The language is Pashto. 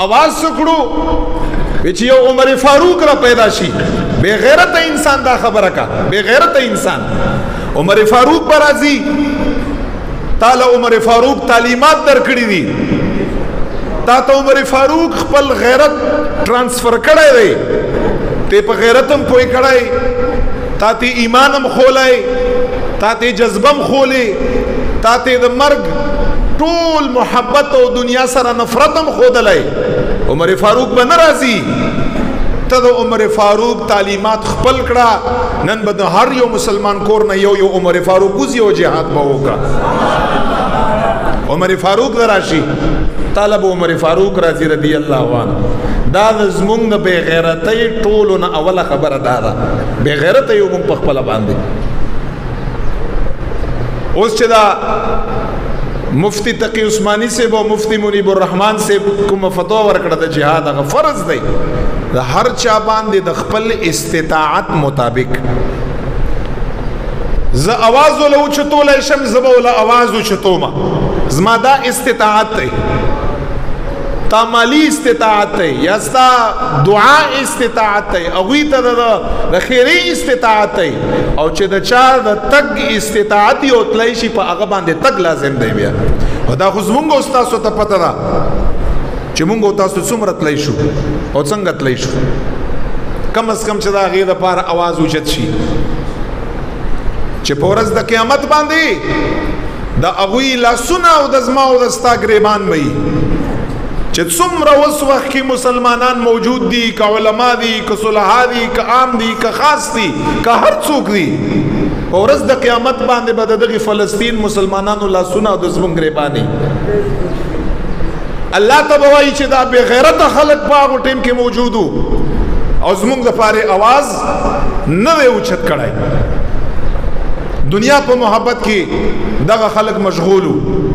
आवाज सकड़ो چې یو عمر فاروق را پیدا شي بے غیرت انسان دا خبره کا بے غیرت انسان عمر فاروق پر راځي تعالی عمر فاروق تعلیمات درکړي دي تا ته عمر فاروق خپل غیرت ټرانسفر کړی دی ته په غیرتم پوي کړی تا ته ایمانم خولای تا ته جذبم خولې تا ته د مرګ ټول محبت او دنیا سره نفرتم خودلای عمر فاروق به ناراضي ته د عمر فاروق تعلیمات خپل کړه نن به هر یو مسلمان کور نه یو عمر فاروق وزي او جهاد به وکړه عمر فاروق راشي طالب عمر فاروق رضی رضی الله عنه دا زمونږ د بے غیرتۍ ټولو نه اوله خبره دا ده بے غیرتۍ یو مونږ په خپله باندې اوس چې دا مفتی تقی عثمانی صاحب او مفتی منیب الرحمن صاحب کوم فتوا ورکړه د جهاد هغه فرض دی د هر چا باندې د خپل استطاعت مطابق ز आवाज ولو چتول شم زبول आवाज چتوما زما دا استطاعت دی تا مالی استطاعت دی یا ستا دعا استطاعت دی اغوی ته د خیری استطاعت دی او چې د چا د تګ استطاعت او تلای شي په هغه باندې تګ لازم دی بیا دا خو زمونږ استاد ته پته ده چې مونږ تاسو څومره تلای شو او څنګه تلای شو کم از کم چې دا غیر د پاره आवाज اوچت شي چې په ورځ د قیامت باندې د اغوی لاسونه او د زما او د ستا ګریبان وي چې څومره اوس وخت کې مسلمانان موجود دي که علما دي که صلحا دي که عام دي که خاص دي که هر څوک دي په ورځ د قیامت باندې به د دغې فلسطین مسلمانانو لاسونه او د زموږ ګریبانې الله ته به وایي چې دا بې غیرته خلک په هغو ټیم کې موجود وو او زموږ دپاره اواز نه دی اوچت کړی دنیا په محبت کې دغه خلک مشغول وو